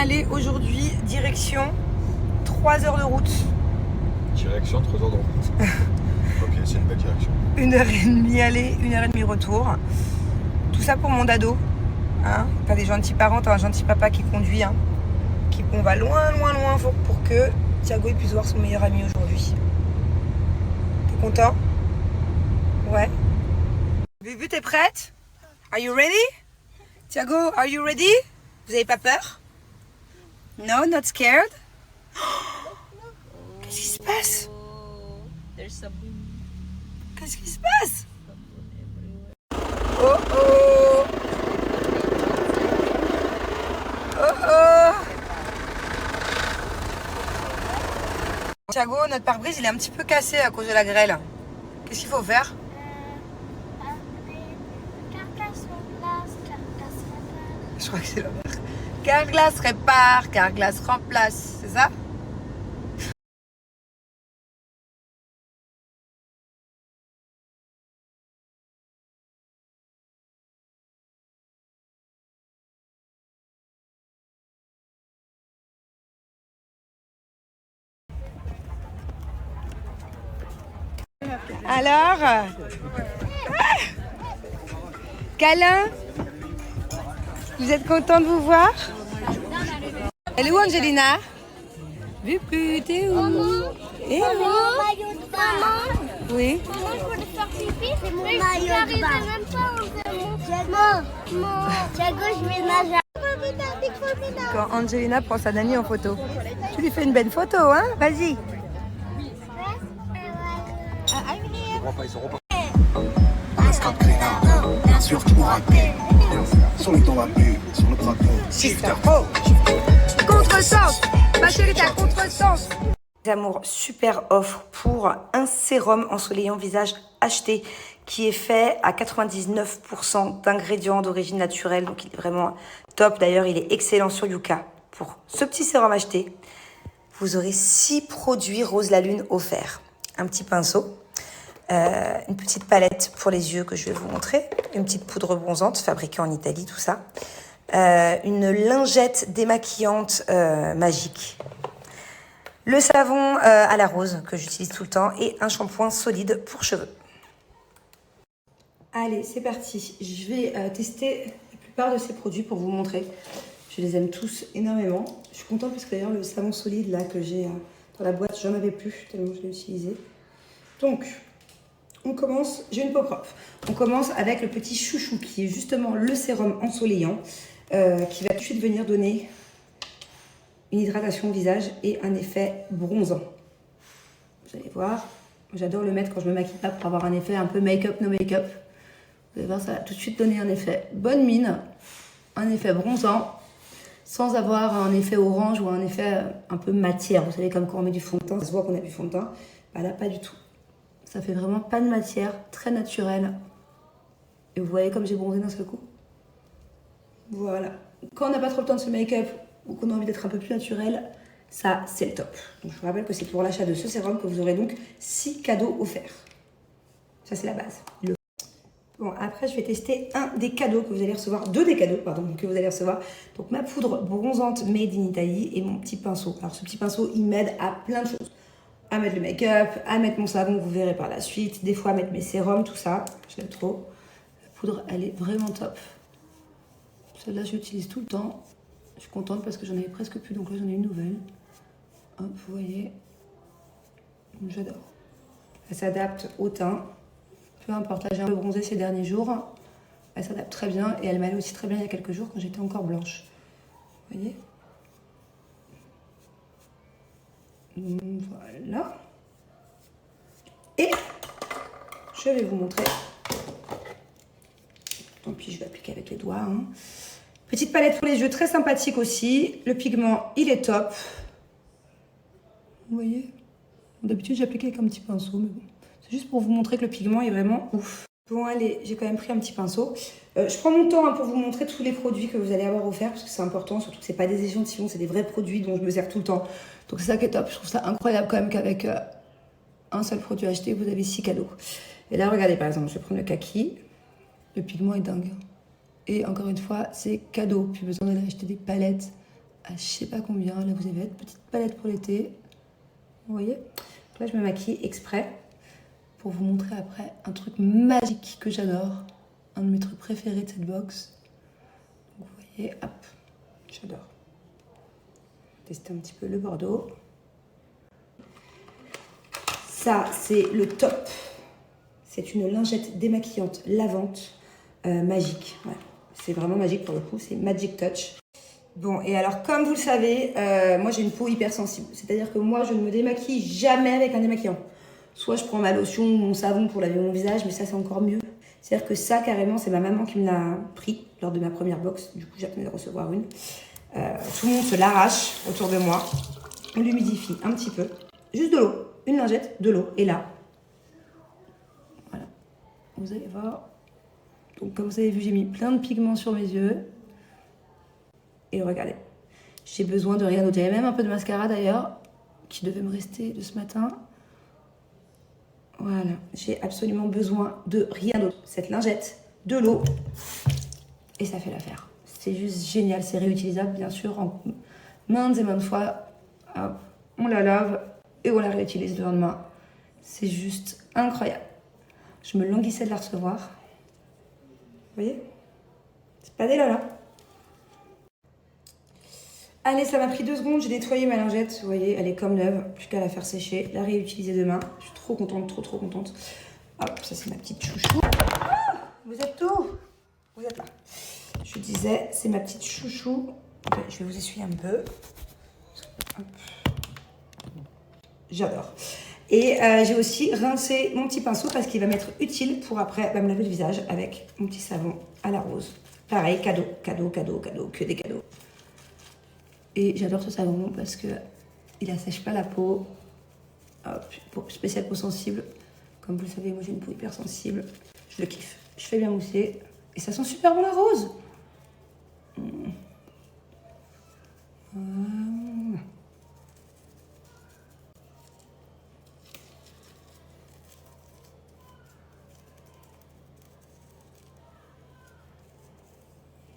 aller aujourd'hui direction 3 heures de route. Direction 3 heures de route. Ok, c'est une belle direction. 1h30 aller, 1h30 retour. Tout ça pour mon dado. Hein, t'as des gentils parents, t'as un gentil papa qui conduit. Hein, on va loin pour que Thiago puisse voir son meilleur ami aujourd'hui. T'es content? Ouais. Bubu, t'es prête? Are you ready? Thiago, are you ready? Vous avez pas peur? No, not scared? Qu'est-ce qui se passe? Qu'est-ce qui se passe? Oh oh! Oh oh! Thiago, notre pare-brise, il est un petit peu cassé à cause de la grêle. Qu'est-ce qu'il faut faire? Je crois que c'est l'envers. Carglass répare, Carglass remplace, c'est ça? Alors, câlin, vous êtes content de vous voir? Elle est où Angelina? Bubu, t'es où? Et Maillot de maman. oui. Maman, je voulais faire pipi. C'est mon maillot de bain. Même pas, Thiago, je vais nager. Quand Angelina prend sa nanny en photo, tu lui fais une belle photo, hein? Vas-y. Bien sûr, tu m'auras paix. Sur le temps à bu, sur le bras Shifter Pro. Contresens. Ma chérie, t'as contresens. Amour, super offre pour un sérum ensoleillant visage acheté qui est fait à 99% d'ingrédients d'origine naturelle. Donc, il est vraiment top. D'ailleurs, il est excellent sur Yuka. Pour ce petit sérum acheté, vous aurez 6 produits Rose la Lune offerts. Un petit pinceau, une petite palette pour les yeux que je vais vous montrer, une petite poudre bronzante fabriquée en Italie, tout ça, une lingette démaquillante magique, le savon à la rose que j'utilise tout le temps et un shampoing solide pour cheveux. Allez, c'est parti. Je vais tester la plupart de ces produits pour vous montrer. Je les aime tous énormément. Je suis contente parce que d'ailleurs le savon solide là que j'ai dans la boîte, j'en avais plus tellement je l'ai utilisé. Donc, on commence, j'ai une peau propre. On commence avec le petit chouchou qui est justement le sérum ensoleillant qui va tout de suite venir donner une hydratation au visage et un effet bronzant. Vous allez voir, j'adore le mettre quand je me maquille pas pour avoir un effet un peu make-up, no make-up. Vous allez voir, ça va tout de suite donner un effet bonne mine, un effet bronzant, sans avoir un effet orange ou un effet un peu matière. Vous savez, comme quand on met du fond de teint, ça se voit qu'on a du fond de teint. Bah là, pas du tout. Ça fait vraiment pas de matière, très naturel. Et vous voyez comme j'ai bronzé d'un seul coup. Voilà. Quand on n'a pas trop le temps de se make-up ou qu'on a envie d'être un peu plus naturel, ça, c'est le top. Donc, je vous rappelle que c'est pour l'achat de ce sérum que vous aurez donc 6 cadeaux offerts. Ça, c'est la base. Bon, après, je vais tester un des cadeaux que vous allez recevoir, deux des cadeaux, pardon, que vous allez recevoir. Donc, ma poudre bronzante made in Italy et mon petit pinceau. Alors, ce petit pinceau, il m'aide à plein de choses. À mettre le make-up, à mettre mon savon, vous verrez par la suite. Des fois, à mettre mes sérums, tout ça. Je l'aime trop. La poudre, elle est vraiment top. Celle-là, je l'utilise tout le temps. Je suis contente parce que j'en avais presque plus, donc là, j'en ai une nouvelle. Hop, vous voyez. J'adore. Elle s'adapte au teint. Peu importe, là, j'ai un peu bronzé ces derniers jours. Elle s'adapte très bien et elle m'allait aussi très bien il y a quelques jours quand j'étais encore blanche. Vous voyez ? Voilà. Et je vais vous montrer. Tant pis, je vais appliquer avec les doigts. Hein. Petite palette pour les yeux, très sympathique aussi. Le pigment, il est top. Vous voyez? D'habitude, j'applique avec un petit pinceau, mais bon. C'est juste pour vous montrer que le pigment est vraiment ouf. Bon, allez, j'ai quand même pris un petit pinceau. Je prends mon temps hein, pour vous montrer tous les produits que vous allez avoir offerts, parce que c'est important, surtout que ce n'est pas des échantillons, c'est des vrais produits dont je me sers tout le temps. Donc c'est ça qui est top. Je trouve ça incroyable quand même qu'avec un seul produit acheté, vous avez 6 cadeaux. Et là, regardez, par exemple, je vais prendre le kaki. Le pigment est dingue. Et encore une fois, c'est cadeau. Plus besoin d'aller acheter des palettes à je sais pas combien. Là, vous avez votre petite palette pour l'été. Vous voyez? Donc là, je me maquille exprès pour vous montrer après un truc magique que j'adore. Un de mes trucs préférés de cette box. Donc, vous voyez, hop, j'adore. Tester un petit peu le Bordeaux. Ça, c'est le top. C'est une lingette démaquillante lavante magique. Ouais. C'est vraiment magique pour le coup, c'est Magic Touch. Bon, et alors, comme vous le savez, moi j'ai une peau hypersensible. C'est-à-dire que moi, je ne me démaquille jamais avec un démaquillant. Soit je prends ma lotion ou mon savon pour laver mon visage, mais ça, c'est encore mieux. C'est-à-dire que ça, carrément, c'est ma maman qui me l'a pris lors de ma première box. Du coup, j'attendais de recevoir une. Tout le monde se l'arrache autour de moi. On l'humidifie un petit peu. Juste de l'eau. Une lingette, de l'eau. Et là, voilà. Vous allez voir. Donc, comme vous avez vu, j'ai mis plein de pigments sur mes yeux. Et regardez. J'ai besoin de rien d'autre. J'avais même un peu de mascara d'ailleurs, qui devait me rester de ce matin. Voilà. J'ai absolument besoin de rien d'autre. Cette lingette, de l'eau. Et ça fait l'affaire. C'est juste génial. C'est réutilisable, bien sûr, en maintes et maintes fois. Hop, on la lave et on la réutilise le lendemain. C'est juste incroyable. Je me languissais de la recevoir. Vous voyez? C'est pas dégueulasse. Allez, ça m'a pris 2 secondes. J'ai nettoyé ma lingette. Vous voyez, elle est comme neuve. Plus qu'à la faire sécher. La réutiliser demain. Je suis trop contente, trop contente. Hop, ça c'est ma petite chouchou. Ah, vous êtes où? Vous êtes là. Je disais, c'est ma petite chouchou. Okay, je vais vous essuyer un peu. Hop. J'adore. Et j'ai aussi rincé mon petit pinceau parce qu'il va m'être utile pour après me laver le visage avec mon petit savon à la rose. Pareil, cadeau, que des cadeaux. Et j'adore ce savon parce que il assèche pas la peau. Hop, spécial peau sensible. Comme vous le savez, moi j'ai une peau hyper sensible. Je le kiffe. Je fais bien mousser. Et ça sent super bon la rose.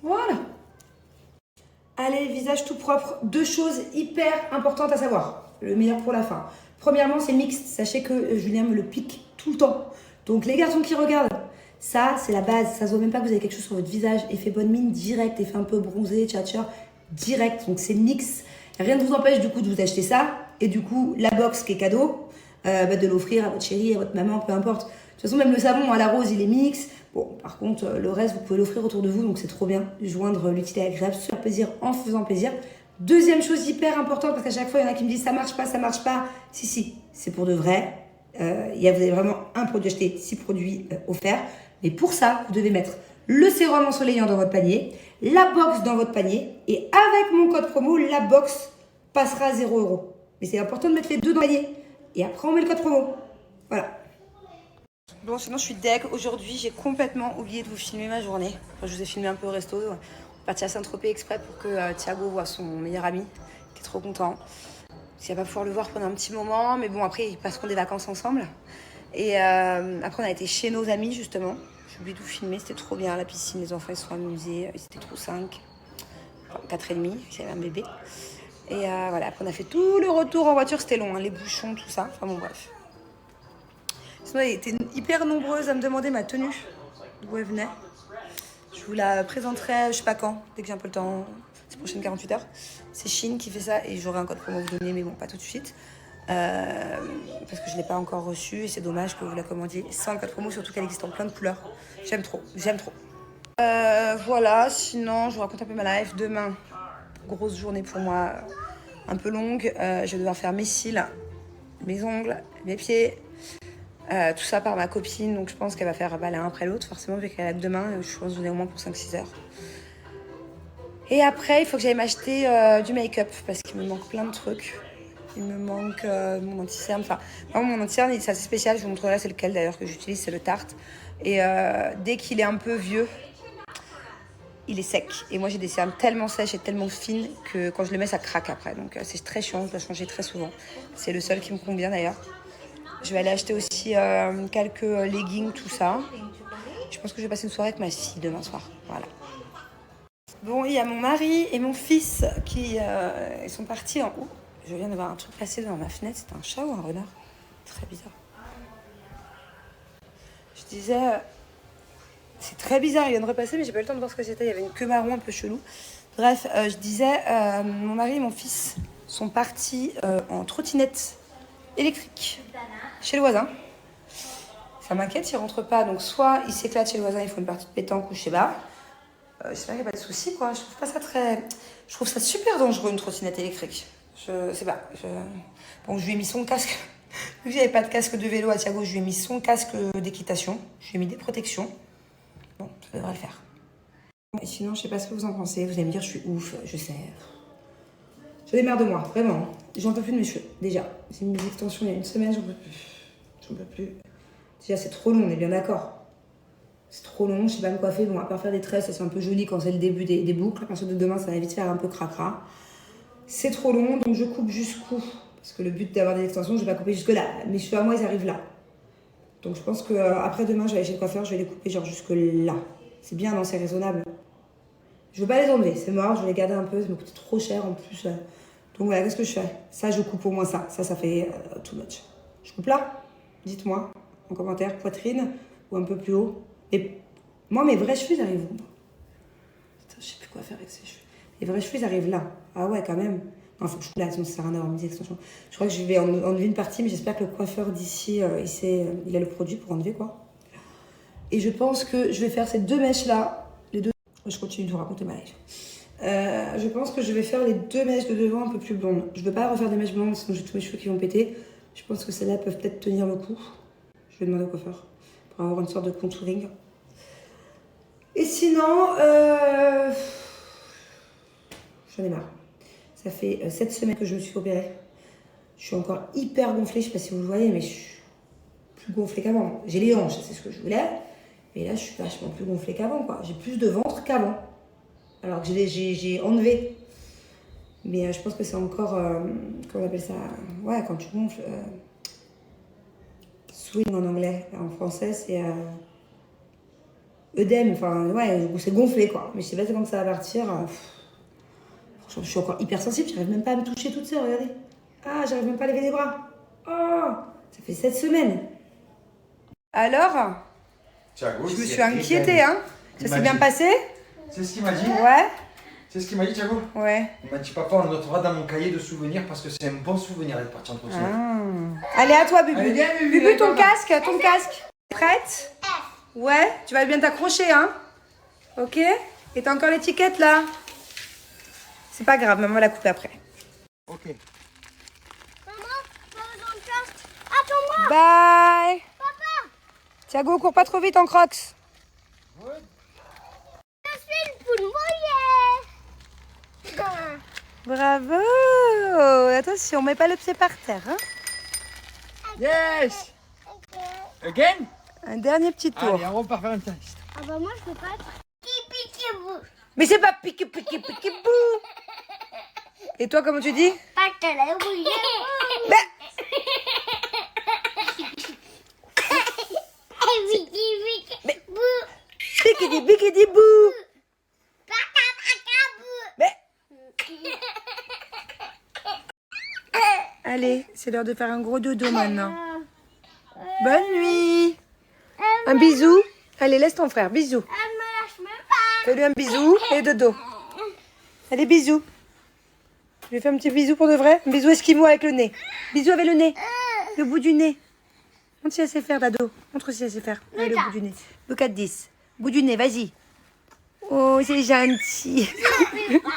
Voilà. Allez, visage tout propre. 2 choses hyper importantes à savoir. Le meilleur pour la fin. Premièrement, c'est mixte. Sachez que Julien me le pique tout le temps. Donc les garçons qui regardent, ça c'est la base. Ça se voit même pas que vous avez quelque chose sur votre visage. Effet bonne mine direct, effet un peu bronzé, tchatcha, direct. Donc c'est mix. Rien ne vous empêche du coup de vous acheter ça. Et du coup, la box qui est cadeau, de l'offrir à votre chérie, à votre maman, peu importe. De toute façon, même le savon à la rose, il est mix. Bon, par contre, le reste, vous pouvez l'offrir autour de vous, donc c'est trop bien. Joindre l'utile et l'agréable, se faire plaisir en faisant plaisir. Deuxième chose hyper importante, parce qu'à chaque fois, il y en a qui me disent ça marche pas. Si, c'est pour de vrai. Vous avez vraiment un produit acheté, 6 produits offerts. Mais pour ça, vous devez mettre le sérum ensoleillant dans votre panier, la box dans votre panier, et avec mon code promo, la box passera à 0 €. Mais c'est important de mettre les 2 dans le panier. Et après, on met le code promo. Voilà. Bon, sinon, je suis deg. Aujourd'hui, j'ai complètement oublié de vous filmer ma journée. Enfin, je vous ai filmé un peu au resto. On est parti à Saint-Tropez exprès pour que Thiago voit son meilleur ami, qui est trop content. Il va pas pouvoir le voir pendant un petit moment, mais bon, après, ils passeront des vacances ensemble. Et après, on a été chez nos amis, justement. J'ai oublié de vous filmer, c'était trop bien. La piscine, les enfants, ils se sont amusés. Ils étaient trop 5, enfin, 4 et demi, j'avais un bébé. Et voilà, après, on a fait tout le retour en voiture. C'était long, hein, les bouchons, tout ça. Enfin bon, bref. Sinon, elle était hyper nombreuse à me demander ma tenue, d'où elle venait. Je vous la présenterai, je sais pas quand, dès que j'ai un peu le temps, ces prochaines 48 heures. C'est Shein qui fait ça et j'aurai un code promo à vous donner, mais bon, pas tout de suite. Parce que je ne l'ai pas encore reçu et c'est dommage que vous la commandiez sans le code promo, surtout qu'elle existe en plein de couleurs. J'aime trop. Voilà, sinon, je vous raconte un peu ma life. Demain, grosse journée pour moi, un peu longue. Je vais devoir faire mes cils, mes ongles, mes pieds. Tout ça par ma copine, donc je pense qu'elle va faire l'un après l'autre, forcément, vu qu'elle a que demain, je pense que j'en ai au moins pour 5-6 heures. Et après, il faut que j'aille m'acheter du make-up, parce qu'il me manque plein de trucs. Il me manque mon anti-cerne, enfin, mon anti-cerne, c'est assez spécial, je vous montrerai, c'est lequel d'ailleurs que j'utilise, c'est le Tarte. Et dès qu'il est un peu vieux, il est sec. Et moi, j'ai des cernes tellement sèches et tellement fines que quand je le mets, ça craque après. Donc c'est très chiant, je dois changer très souvent. C'est le seul qui me convient d'ailleurs. Je vais aller acheter aussi quelques leggings, tout ça. Je pense que je vais passer une soirée avec ma fille demain soir. Voilà. Bon, il y a mon mari et mon fils qui ils sont partis en haut. Je viens de voir un truc passer devant ma fenêtre. C'était un chat ou un renard? Très bizarre. Je disais... c'est très bizarre, il vient de repasser, mais j'ai pas eu le temps de voir ce que c'était. Il y avait une queue marron un peu chelou. Bref, je disais, mon mari et mon fils sont partis en trottinette électrique chez le voisin. Ça m'inquiète s'ils rentrent pas. Donc soit ils s'éclatent chez le voisin, ils font une partie de pétanque ou je sais pas. J'espère qu'il n'y a pas de soucis, quoi. Je trouve pas ça très... Je trouve ça super dangereux, une trottinette électrique. Je sais pas. Bon, je lui ai mis son casque. Vu qu'il n'y avait pas de casque de vélo à Thiago, je lui ai mis son casque d'équitation. Je lui ai mis des protections. Bon, ça devrait le faire. Et sinon, je sais pas ce que vous en pensez. Vous allez me dire, je suis ouf, je sais. J'en ai marre de moi, vraiment. J'en peux plus de mes cheveux, déjà. J'ai mis mes extensions il y a une semaine, j'en peux plus. J'en peux plus. Déjà, c'est trop long, on est bien d'accord. C'est trop long, je sais pas me coiffer. Bon, à part faire des tresses, ça c'est un peu joli quand c'est le début des boucles. À partir de demain, ça va vite faire un peu cracra. C'est trop long, donc je coupe jusqu'où? Parce que le but d'avoir des extensions, je vais pas couper jusque là. Mes cheveux à moi, ils arrivent là. Donc je pense que après demain, je vais aller chez le coiffeur, je vais les couper genre jusque là. C'est bien, non? C'est raisonnable. Je veux pas les enlever, c'est mort, je vais les garder un peu, ça me coûte trop cher en plus. Donc voilà, qu'est-ce que je fais? Ça, je coupe au moins ça. Ça fait too much. Je coupe là? Dites-moi en commentaire, poitrine ou un peu plus haut. Et moi, mes vrais cheveux, ils arrivent où? Putain, je sais plus quoi faire avec ces cheveux. Les vrais cheveux, ils arrivent là. Ah ouais, quand même. Non, faut que je coupe là, sinon ça sert à rien d'avoir mis des extensions. Je crois que je vais enlever une partie, mais j'espère que le coiffeur d'ici, il a le produit pour enlever, quoi. Et je pense que je vais faire ces deux mèches-là. Les deux... Je continue de vous raconter ma life. Je pense que je vais faire les deux mèches de devant un peu plus blondes. Je ne veux pas refaire des mèches blondes, sinon j'ai tous mes cheveux qui vont péter. Je pense que celles-là peuvent peut-être tenir le coup. Je vais demander au coiffeur pour avoir une sorte de contouring. Et sinon, j'en ai marre. Ça fait 7 semaines que je me suis opérée. Je suis encore hyper gonflée, je sais pas si vous le voyez, mais je suis plus gonflée qu'avant. J'ai les hanches, c'est ce que je voulais. Mais là, je suis vachement plus gonflée qu'avant, quoi. J'ai plus de ventre qu'avant. Alors que j'ai enlevé. Mais je pense que c'est encore, comment on appelle ça? Ouais, quand tu gonfles. Swing en anglais. En français, c'est œdème. Enfin, ouais, c'est gonflé, quoi. Mais je sais pas quand ça va partir. Franchement, je suis encore hyper sensible. J'arrive même pas à me toucher toute seule, regardez. Ah, j'arrive même pas à lever les bras. Oh, ça fait 7 semaines. Alors, Thiago, je me suis inquiétée, hein. Ça s'est bien passé? C'est ce qu'il m'a dit. Ouais. C'est ce qu'il m'a dit, Thiago. Ouais. Il m'a dit, papa, on le notera dans mon cahier de souvenirs parce que c'est un bon souvenir d'être parti en trottinette. Ah. Allez, à toi, Bubu. Allez, viens, Bubu, Bubu, ton allez, casque, ton casque. Prête? Ouais. Tu vas bien t'accrocher, hein. Ok. Et t'as encore l'étiquette, là? C'est pas grave, maman la coupe après. Ok. Maman, dans le casque. Attends-moi. Bye. Papa, Thiago, cours pas trop vite en crocs. je suis une poule mouillée. Bravo. Attention, mets pas le pied par terre, hein. Yes. Again. Un dernier petit tour. Allez, on repart faire un test. Ah bah moi, je peux pas être... Pipi-pipi-bou. Mais c'est pas pique bou. Et toi, comment tu dis? Pas que la mouillée. Ben, Pipi-pipi-bou. Bikidi bou. Paka-paka-bou. Mais... Allez, c'est l'heure de faire un gros dodo maintenant. Bonne nuit. Un bisou. Allez, laisse ton frère. Bisous. Elle me lâche même pas. Fais-lui un bisou et dodo. Allez, bisous. Je lui fais un petit bisou pour de vrai. Un bisou esquimau avec le nez. Bisou avec le nez. Le bout du nez. Montre si elle sait faire, Dado. Montre si elle sait faire. Allez, le bout du nez. Look at this. Bout du nez, vas-y. Oh, c'est gentil.